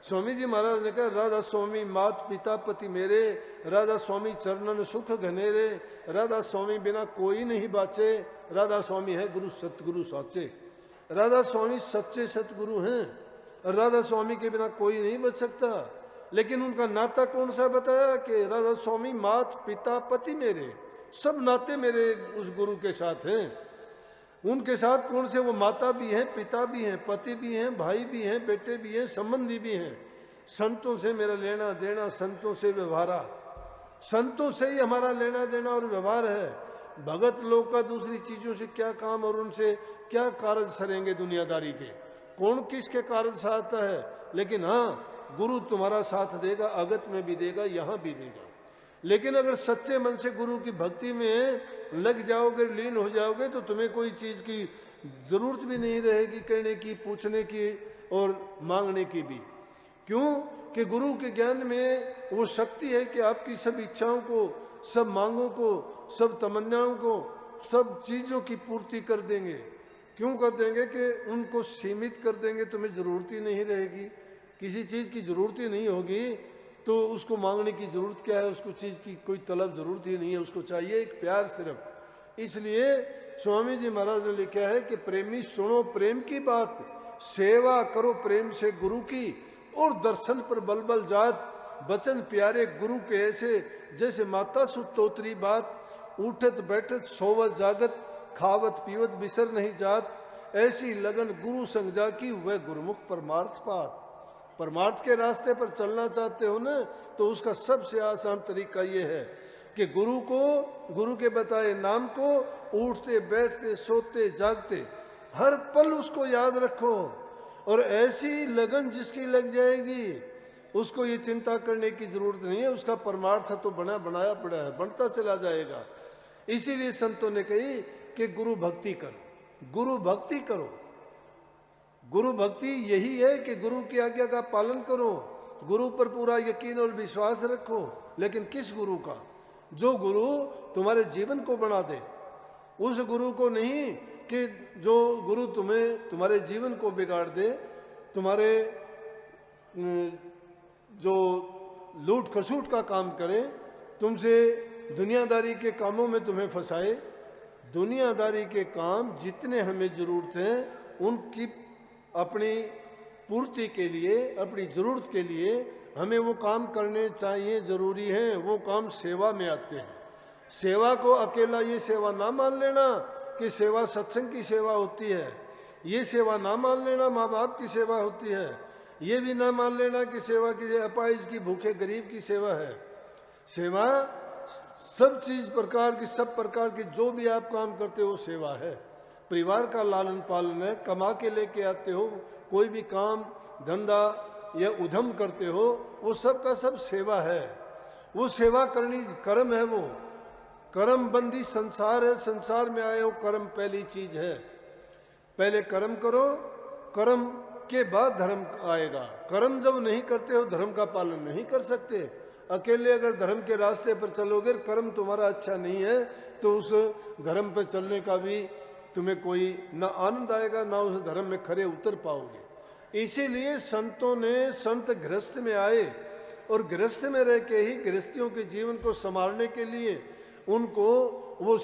स्वामी जी महाराज ने कहा, राधा स्वामी मात पिता पति मेरे, राधा स्वामी चरणन सुख घनेरे, राधा स्वामी बिना कोई नहीं बाचे, राधा स्वामी है गुरु सतगुरु साचे। राधा स्वामी सच्चे सतगुरु हैं, राधा स्वामी के बिना कोई नहीं बच सकता। लेकिन उनका नाता कौन सा बताया कि राधा स्वामी मात पिता पति मेरे, सब नाते मेरे उस गुरु के साथ हैं। उनके साथ कौन से? वो माता भी हैं, पिता भी हैं, पति भी हैं, भाई भी हैं, बेटे भी हैं, संबंधी भी हैं। संतों से मेरा लेना देना, संतों से व्यवहारा, संतों से ही हमारा लेना देना और व्यवहार है। भगत लोग का दूसरी चीजों से क्या काम और उनसे क्या कारज सरेंगे दुनियादारी के? कौन किसके कारज साधता है? लेकिन हाँ, गुरु तुम्हारा साथ देगा, अगत में भी देगा, यहाँ भी देगा। लेकिन अगर सच्चे मन से गुरु की भक्ति में लग जाओगे, लीन हो जाओगे, तो तुम्हें कोई चीज की जरूरत भी नहीं रहेगी कहने की, पूछने की और मांगने की भी। क्यों? कि गुरु के ज्ञान में वो शक्ति है कि आपकी सब इच्छाओं को, सब मांगों को, सब तमन्नाओं को, सब चीजों की पूर्ति कर देंगे। क्यों कर देंगे? कि उनको सीमित कर देंगे, तुम्हें जरूरत ही नहीं रहेगी, किसी चीज की जरूरत ही नहीं होगी, तो उसको मांगने की जरूरत क्या है? उसको चीज की कोई तलब जरूरत ही नहीं है, उसको चाहिए एक प्यार सिर्फ। इसलिए स्वामी जी महाराज ने लिखा है कि प्रेमी सुनो प्रेम की बात, सेवा करो प्रेम से गुरु की, और दर्शन पर बल बल जात, बचन प्यारे गुरु के ऐसे, जैसे माता सुतोतरी बात, उठत बैठत सोवत जागत, खावत पीवत बिसर नहीं जात, ऐसी लगन गुरु संग जा की, वह गुरुमुख परमार्थ पात। परमार्थ के रास्ते पर चलना चाहते हो ना, तो उसका सबसे आसान तरीका ये है कि गुरु को, गुरु के बताए नाम को उठते बैठते सोते जागते हर पल उसको याद रखो। और ऐसी लगन जिसकी लग जाएगी, उसको ये चिंता करने की जरूरत नहीं है, उसका परमार्थ तो बना बनाया पड़ा है, बनता चला जाएगा। इसीलिए संतों ने कही कि गुरु भक्ति करो, गुरु भक्ति करो। गुरु भक्ति यही है कि गुरु की आज्ञा का पालन करो, गुरु पर पूरा यकीन और विश्वास रखो। लेकिन किस गुरु का? जो गुरु तुम्हारे जीवन को बना दे, उस गुरु को नहीं कि जो गुरु तुम्हें तुम्हारे जीवन को बिगाड़ दे, तुम्हारे जो लूट खसूट का काम करे, तुमसे दुनियादारी के कामों में तुम्हें फंसाए। दुनियादारी के काम जितने हमें जरूरत है, उनकी अपनी पूर्ति के लिए, अपनी जरूरत के लिए हमें वो काम करने चाहिए, जरूरी हैं। वो काम सेवा में आते हैं। सेवा को अकेला ये सेवा ना मान लेना कि सेवा सत्संग की सेवा होती है, ये सेवा ना मान लेना माँ बाप की सेवा होती है, ये भी ना मान लेना कि सेवा की अपाहिज की, भूखे गरीब की सेवा है। सेवा सब चीज प्रकार की, सब प्रकार की जो भी आप काम करते हो सेवा है। परिवार का लालन पालन है, कमा के लेके आते हो, कोई भी काम धंधा या उद्यम करते हो, वो सब का सब सेवा है। वो सेवा करनी कर्म है, वो कर्म बंदी संसार है। संसार में आए हो, कर्म पहली चीज है। पहले कर्म करो, कर्म के बाद धर्म आएगा। कर्म जब नहीं करते हो, धर्म का पालन नहीं कर सकते। अकेले अगर धर्म के रास्ते पर चलोगे, कर्म तुम्हारा अच्छा नहीं है, तो उस धर्म पर चलने का भी तुम्हें कोई ना आनंद आएगा, ना उस धर्म में खरे उतर पाओगे। इसीलिए संतों ने, संत गृहस्थ में आए और गृहस्थ में रह के ही गृहस्थियों के जीवन को संभालने के लिए उनको वो